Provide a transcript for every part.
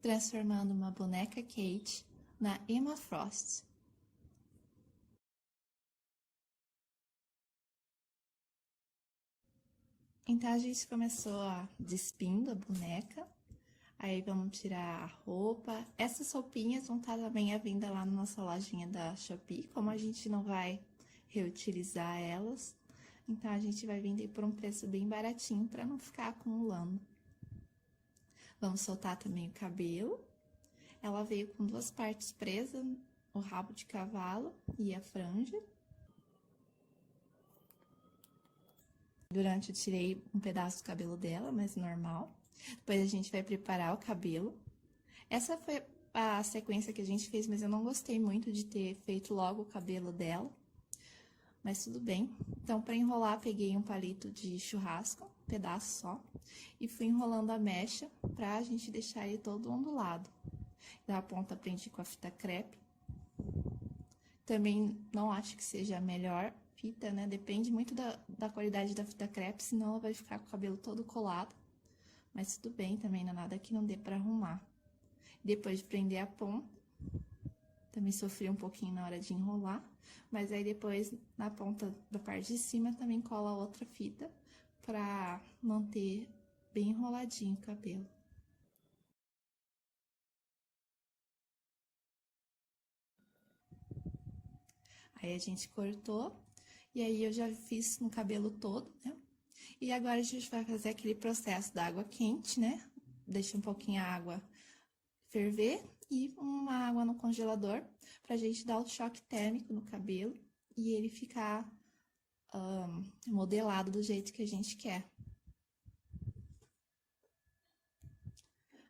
transformando uma boneca Kate na Emma Frost. Então a gente começou despindo a boneca, aí vamos tirar a roupa. Essas roupinhas vão estar também à venda lá na nossa lojinha da Shopee, como a gente não vai reutilizar elas, então a gente vai vender por um preço bem baratinho para não ficar acumulando. Vamos soltar também o cabelo. Ela veio com duas partes presas, o rabo de cavalo e a franja. Durante eu tirei um pedaço do cabelo dela, mas normal. Depois a gente vai preparar o cabelo. Essa foi a sequência que a gente fez, mas eu não gostei muito de ter feito logo o cabelo dela. Mas tudo bem. Então, para enrolar, peguei um palito de churrasco, um pedaço só, e fui enrolando a mecha pra gente deixar ele todo ondulado. Da ponta prendi com a fita crepe. Também não acho que seja a melhor fita, né? Depende muito da qualidade da fita crepe, senão ela vai ficar com o cabelo todo colado. Mas tudo bem também, não é nada que não dê pra arrumar. Depois de prender a ponta, também sofri um pouquinho na hora de enrolar, mas aí depois, na ponta da parte de cima, também cola outra fita pra manter bem enroladinho o cabelo. Aí a gente cortou, e aí eu já fiz no cabelo todo, né? E agora a gente vai fazer aquele processo da água quente, né? Deixa um pouquinho a água ferver e uma água no congelador pra gente dar o choque térmico no cabelo e ele ficar modelado do jeito que a gente quer.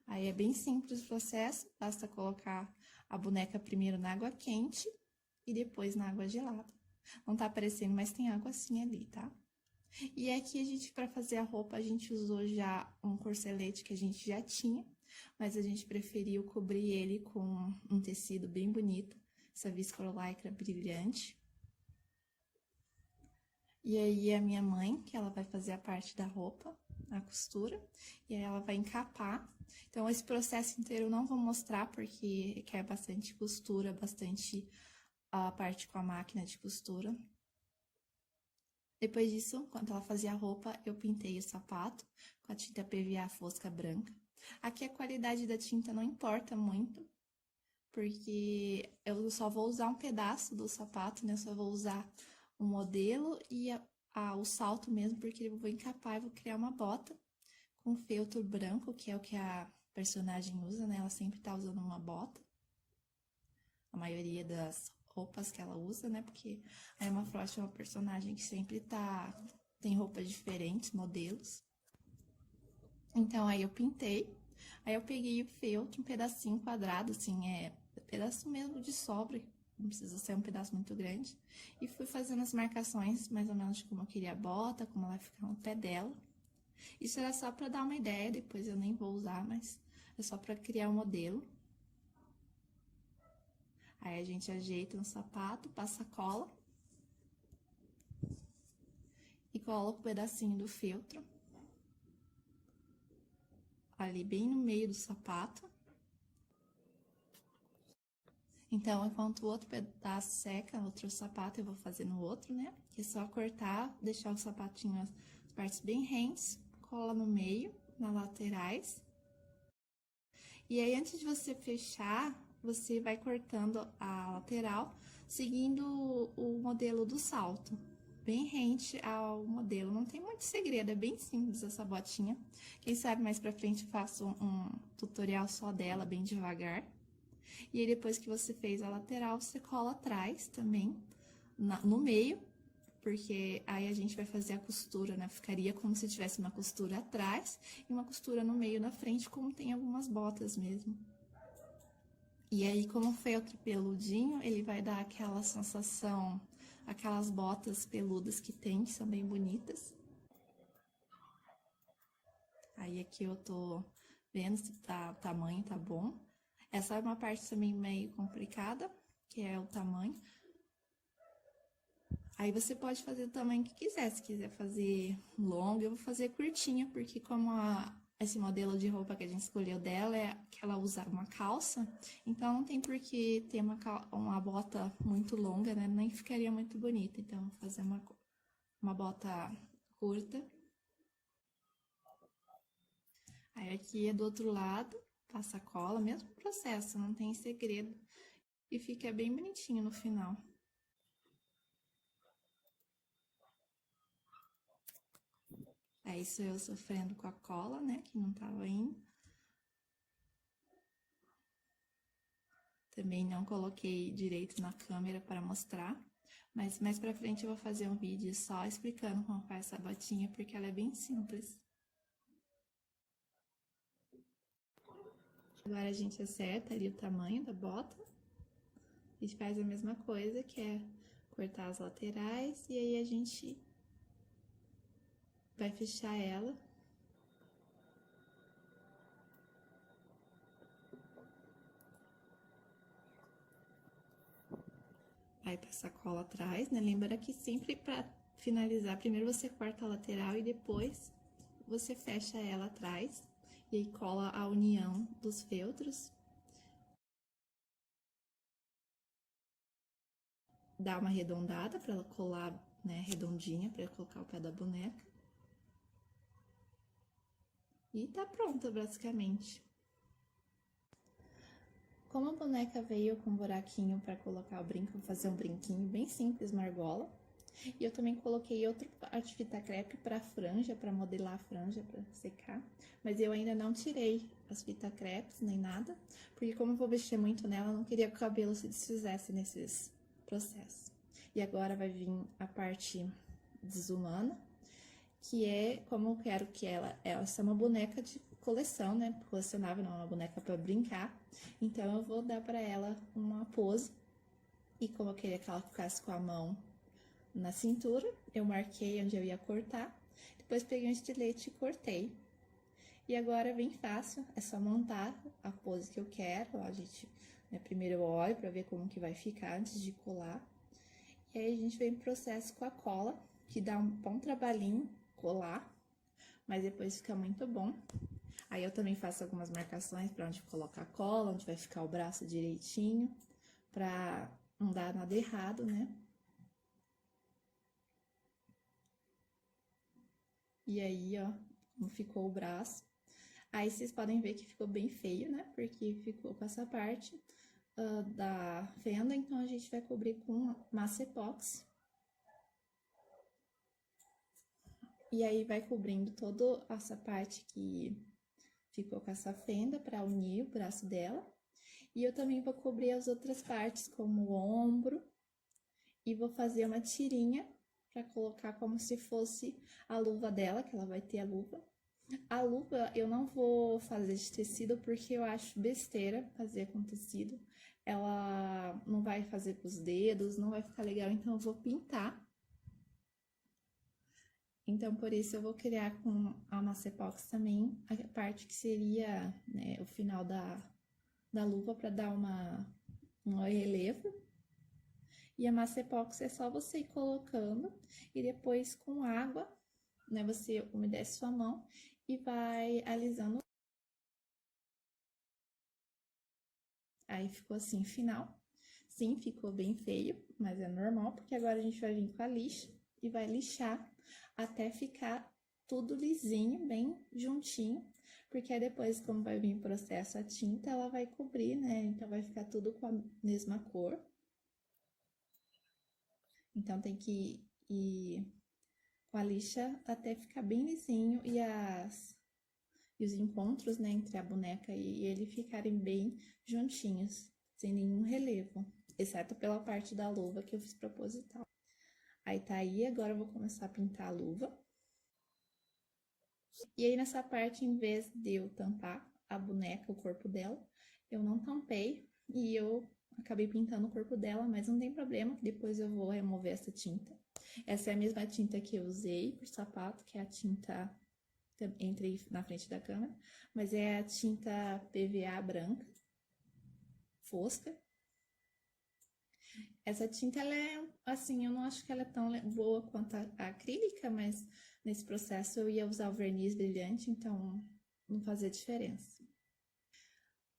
Aí é bem simples o processo, basta colocar a boneca primeiro na água quente e depois na água gelada. Não tá aparecendo, mas tem água assim ali, tá? E aqui a gente, para fazer a roupa, a gente usou já um corcelete que a gente já tinha, mas a gente preferiu cobrir ele com um tecido bem bonito, essa viscololycra brilhante. E aí a minha mãe, que ela vai fazer a parte da roupa, a costura, e aí ela vai encapar. Então esse processo inteiro eu não vou mostrar porque requer bastante costura, bastante a parte com a máquina de costura. Depois disso, enquanto ela fazia a roupa, eu pintei o sapato com a tinta PVA fosca branca. Aqui a qualidade da tinta não importa muito, porque eu só vou usar um pedaço do sapato, né? Eu só vou usar o modelo e o salto mesmo, porque eu vou encapar e vou criar uma bota com feltro branco, que é o que a personagem usa, né? Ela sempre tá usando uma bota. A maioria das roupas que ela usa, né? Porque a Emma Frost é uma personagem que sempre tem roupas diferentes, modelos. Então, aí eu pintei. Aí eu peguei o feltro, um pedacinho quadrado, assim, pedaço mesmo de sobra. Não precisa ser um pedaço muito grande. E fui fazendo as marcações, mais ou menos de como eu queria a bota, como ela vai ficar no pé dela. Isso era só pra dar uma ideia, depois eu nem vou usar, mas é só pra criar o modelo. Aí a gente ajeita no sapato, passa cola e coloca um pedacinho do feltro ali bem no meio do sapato. Então, enquanto o outro pedaço seca, outro sapato, eu vou fazer no outro, né? Que é só cortar, deixar o sapatinho, as partes bem rentes, cola no meio, nas laterais. E aí, antes de você fechar, você vai cortando a lateral, seguindo o modelo do salto, bem rente ao modelo. Não tem muito segredo, é bem simples essa botinha. Quem sabe mais pra frente eu faço um tutorial só dela, bem devagar. E aí, depois que você fez a lateral, você cola atrás também, no meio, porque aí a gente vai fazer a costura, né? Ficaria como se tivesse uma costura atrás e uma costura no meio, na frente, como tem algumas botas mesmo. E aí, como o feltro peludinho, ele vai dar aquela sensação, aquelas botas peludas que tem, que são bem bonitas. Aí aqui eu tô vendo se o tamanho tá bom. Essa é uma parte também meio complicada, que é o tamanho. Aí você pode fazer o tamanho que quiser. Se quiser fazer longa, eu vou fazer curtinha, porque como esse modelo de roupa que a gente escolheu dela é que ela usa uma calça, então não tem por que ter uma bota muito longa, né? Nem ficaria muito bonita. Então, vou fazer uma bota curta. Aí aqui é do outro lado, passa cola, mesmo processo, não tem segredo. E fica bem bonitinho no final. É isso eu sofrendo com a cola, né, que não tava indo. Também não coloquei direito na câmera para mostrar, mas mais pra frente eu vou fazer um vídeo só explicando como faz essa botinha, porque ela é bem simples. Agora a gente acerta ali o tamanho da bota. A gente faz a mesma coisa, que é cortar as laterais, e aí a gente vai fechar ela. Vai passar cola atrás, né? Lembra que sempre para finalizar, primeiro você corta a lateral e depois você fecha ela atrás. E aí cola a união dos feltros. Dá uma arredondada para ela colar, né, redondinha, para colocar o pé da boneca. E tá pronta, basicamente. Como a boneca veio com um buraquinho para colocar o brinco, vou fazer um brinquinho bem simples, uma argola. E eu também coloquei outra parte de fita crepe para franja, para modelar a franja, para secar. Mas eu ainda não tirei as fita crepes, nem nada. Porque como eu vou mexer muito nela, eu não queria que o cabelo se desfizesse nesses processos. E agora vai vir a parte desumana, que é como eu quero que ela é uma boneca de coleção, né? Colecionável, não é uma boneca para brincar. Então eu vou dar para ela uma pose. E como eu queria que ela ficasse com a mão na cintura, eu marquei onde eu ia cortar. Depois peguei um estilete e cortei. E agora é bem fácil, é só montar a pose que eu quero. A gente, né, primeiro eu olho para ver como que vai ficar antes de colar. E aí a gente vem pro processo com a cola, que dá um bom trabalhinho colar, mas depois fica muito bom. Aí eu também faço algumas marcações para onde colocar a cola, onde vai ficar o braço direitinho, para não dar nada errado, né? E aí, ó, como ficou o braço. Aí vocês podem ver que ficou bem feio, né? Porque ficou com essa parte da fenda, então a gente vai cobrir com massa epóxi. E aí vai cobrindo toda essa parte que ficou com essa fenda para unir o braço dela. E eu também vou cobrir as outras partes, como o ombro, e vou fazer uma tirinha para colocar como se fosse a luva dela, que ela vai ter a luva. A luva eu não vou fazer de tecido porque eu acho besteira fazer com tecido. Ela não vai fazer com os dedos, não vai ficar legal, então eu vou pintar. Então, por isso eu vou criar com a massa epóxi também a parte que seria, né, o final da luva para dar um relevo. E a massa epóxi é só você ir colocando e depois com água, né, você umedece sua mão e vai alisando. Aí ficou assim, final. Sim, ficou bem feio, mas é normal, porque agora a gente vai vir com a lixa e vai lixar até ficar tudo lisinho, bem juntinho, porque aí depois, como vai vir o processo a tinta, ela vai cobrir, né? Então vai ficar tudo com a mesma cor. Então tem que ir com a lixa até ficar bem lisinho e os encontros, né, entre a boneca e ele ficarem bem juntinhos, sem nenhum relevo, exceto pela parte da luva que eu fiz proposital. Aí tá aí, agora eu vou começar a pintar a luva. E aí nessa parte, em vez de eu tampar a boneca, o corpo dela, eu não tampei e eu acabei pintando o corpo dela, mas não tem problema, depois eu vou remover essa tinta. Essa é a mesma tinta que eu usei pro sapato, que é a tinta, entrei na frente da câmera, mas é a tinta PVA branca, fosca. Essa tinta, ela é, assim, eu não acho que ela é tão boa quanto a acrílica, mas nesse processo eu ia usar o verniz brilhante, então não fazer diferença.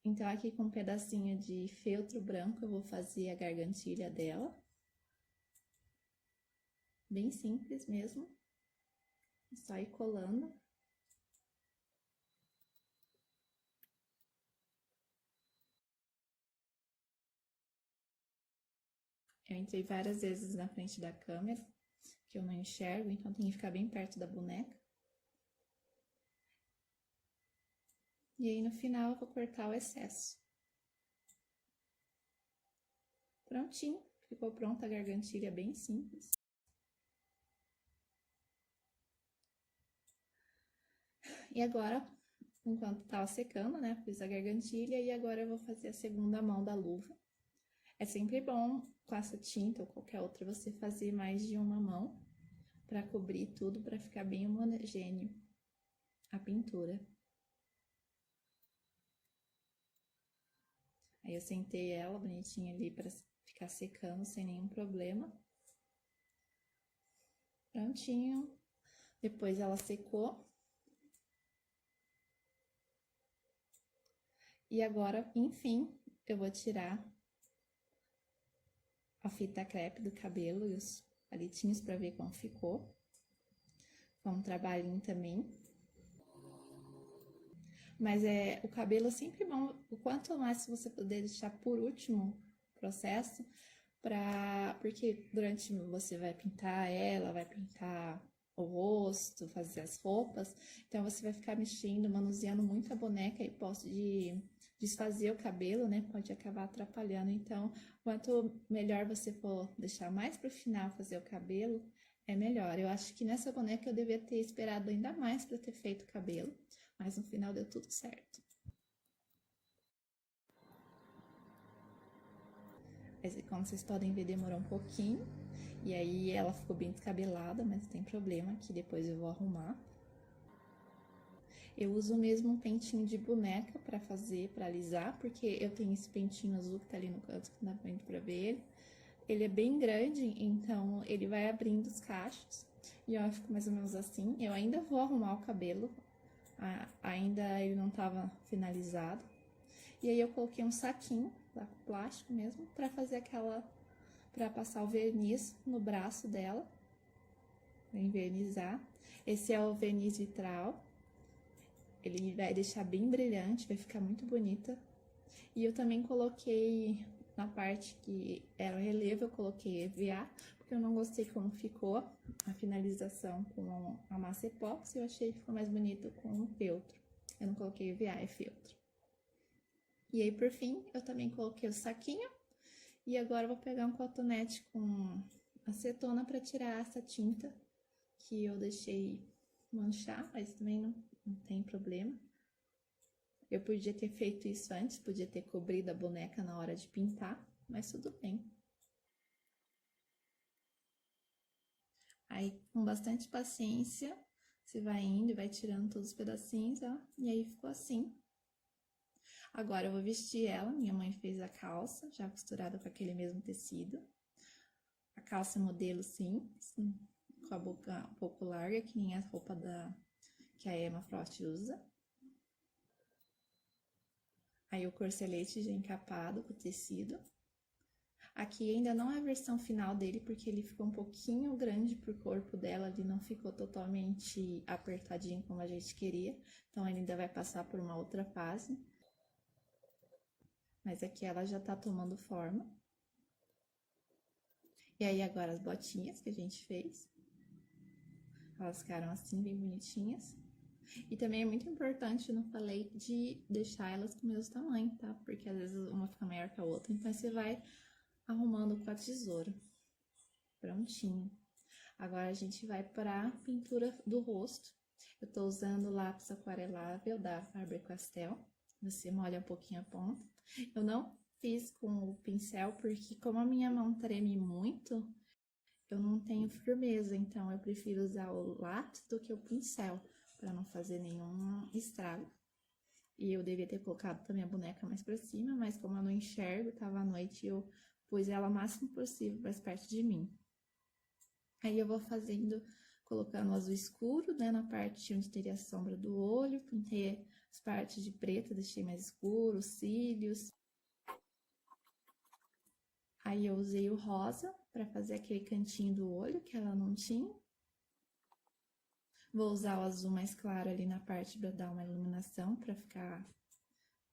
Então, aqui com um pedacinho de feltro branco, eu vou fazer a gargantilha dela. Bem simples mesmo. É só ir colando. Eu entrei várias vezes na frente da câmera, que eu não enxergo, então tem que ficar bem perto da boneca. E aí, no final, eu vou cortar o excesso. Prontinho, ficou pronta a gargantilha bem simples. E agora, enquanto tava secando, né, fiz a gargantilha e agora eu vou fazer a segunda mão da luva. É sempre bom, com essa tinta ou qualquer outra, você fazer mais de uma mão para cobrir tudo, para ficar bem homogêneo a pintura. Aí eu sentei ela bonitinha ali para ficar secando sem nenhum problema. Prontinho. Depois ela secou. E agora, enfim, eu vou tirar a fita crepe do cabelo e os palitinhos para ver como ficou. Foi um trabalhinho também. Mas o cabelo é sempre bom, o quanto mais você puder deixar por último o processo, porque durante você vai pintar ela, vai pintar o rosto, fazer as roupas, então você vai ficar mexendo, manuseando muito a boneca e pode desfazer o cabelo, né? Pode acabar atrapalhando. Então, quanto melhor você for deixar mais pro final fazer o cabelo, é melhor. Eu acho que nessa boneca eu devia ter esperado ainda mais para ter feito o cabelo, mas no final deu tudo certo. Mas, como vocês podem ver, demorou um pouquinho. E aí ela ficou bem descabelada, mas não tem problema, que depois eu vou arrumar. Eu uso mesmo um pentinho de boneca pra fazer, pra alisar, porque eu tenho esse pentinho azul que tá ali no canto, que não dá muito pra ver ele. Ele é bem grande, então ele vai abrindo os cachos. E ó, fica mais ou menos assim. Eu ainda vou arrumar o cabelo, ainda ele não tava finalizado. E aí eu coloquei um saquinho, plástico mesmo, pra fazer pra passar o verniz no braço dela, pra envernizar. Esse é o verniz vitral, ele vai deixar bem brilhante, vai ficar muito bonita. E eu também coloquei, na parte que era o relevo, eu coloquei EVA, porque eu não gostei como ficou a finalização com a massa epóxi, eu achei que ficou mais bonito com o feltro. Eu não coloquei EVA, é feltro. E aí, por fim, eu também coloquei o saquinho. E agora eu vou pegar um cotonete com acetona para tirar essa tinta que eu deixei manchar, mas também não tem problema. Eu podia ter feito isso antes, podia ter cobrido a boneca na hora de pintar, mas tudo bem. Aí, com bastante paciência, você vai indo e vai tirando todos os pedacinhos, ó, e aí ficou assim. Agora eu vou vestir ela, minha mãe fez a calça, já costurada com aquele mesmo tecido. A calça modelo simples, com a boca um pouco larga, que nem a roupa que a Emma Frost usa. Aí o corselete já encapado com o tecido. Aqui ainda não é a versão final dele, porque ele ficou um pouquinho grande pro corpo dela, ele não ficou totalmente apertadinho como a gente queria. Então ele ainda vai passar por uma outra fase. Mas aqui ela já tá tomando forma. E aí agora as botinhas que a gente fez. Elas ficaram assim, bem bonitinhas. E também é muito importante, eu não falei, de deixar elas com o mesmo tamanho, tá? Porque às vezes uma fica maior que a outra, então você vai arrumando com a tesoura. Prontinho. Agora a gente vai para a pintura do rosto. Eu tô usando lápis aquarelável da Faber-Castell. Você molha um pouquinho a ponta. Eu não fiz com o pincel, porque como a minha mão treme muito, eu não tenho firmeza, então eu prefiro usar o lápis do que o pincel, para não fazer nenhum estrago. E eu devia ter colocado também a boneca mais pra cima, mas como eu não enxergo, tava à noite, eu pus ela o máximo possível mais perto de mim. Aí eu vou fazendo, colocando azul escuro, né, na parte onde teria a sombra do olho, pintei As partes de preto deixei mais escuro, os cílios. Aí eu usei o rosa para fazer aquele cantinho do olho que ela não tinha. Vou usar o azul mais claro ali na parte para dar uma iluminação, para ficar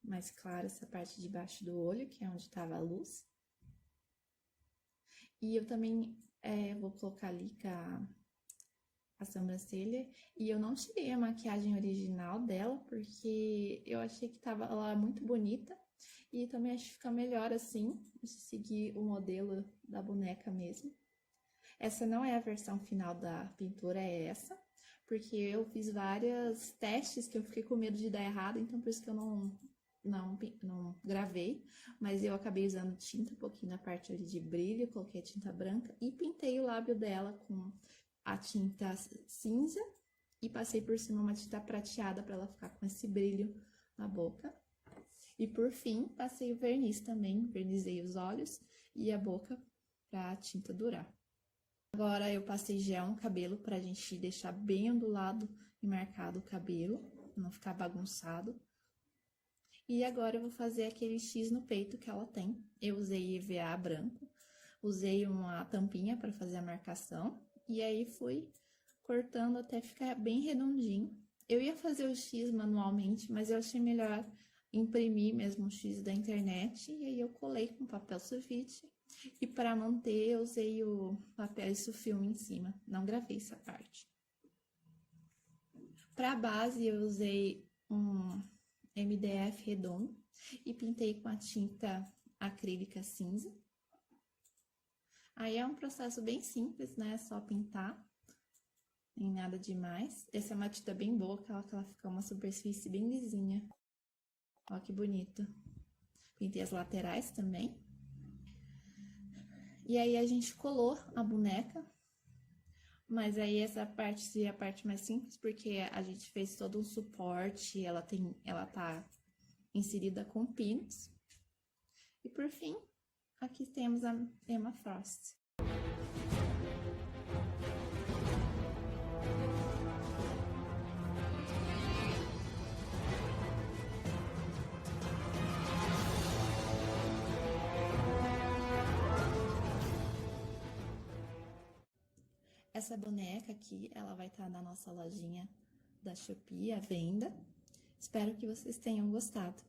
mais clara essa parte de baixo do olho, que é onde estava a luz. E eu também vou colocar ali com a sobrancelha. E eu não tirei a maquiagem original dela, porque eu achei que tava ela muito bonita. E também acho que fica melhor assim, se seguir o modelo da boneca mesmo. Essa não é a versão final da pintura, é essa. Porque eu fiz vários testes que eu fiquei com medo de dar errado, então por isso que eu não gravei, mas eu acabei usando tinta um pouquinho na parte ali de brilho, coloquei a tinta branca e pintei o lábio dela com a tinta cinza e passei por cima uma tinta prateada para ela ficar com esse brilho na boca. E por fim, passei o verniz também, vernizei os olhos e a boca para a tinta durar. Agora eu passei gel no cabelo pra gente deixar bem ondulado e marcado o cabelo, não ficar bagunçado. E agora eu vou fazer aquele X no peito que ela tem. Eu usei EVA branco, usei uma tampinha para fazer a marcação e aí fui cortando até ficar bem redondinho. Eu ia fazer o X manualmente, mas eu achei melhor imprimir mesmo o X da internet e aí eu colei com papel sulfite. E para manter, eu usei o papel sulfilme em cima, não gravei essa parte. Para base, eu usei um MDF redondo e pintei com a tinta acrílica cinza. Aí é um processo bem simples, né? É só pintar, nem nada demais. Essa é uma tinta bem boa, que ela fica uma superfície bem lisinha. Ó que bonito. Pintei as laterais também. E aí a gente colou a boneca, mas aí essa parte seria a parte mais simples, porque a gente fez todo um suporte, ela tá inserida com pinos. E por fim, aqui temos a Emma Frost. Essa boneca aqui, ela vai estar na nossa lojinha da Shopee à venda. Espero que vocês tenham gostado.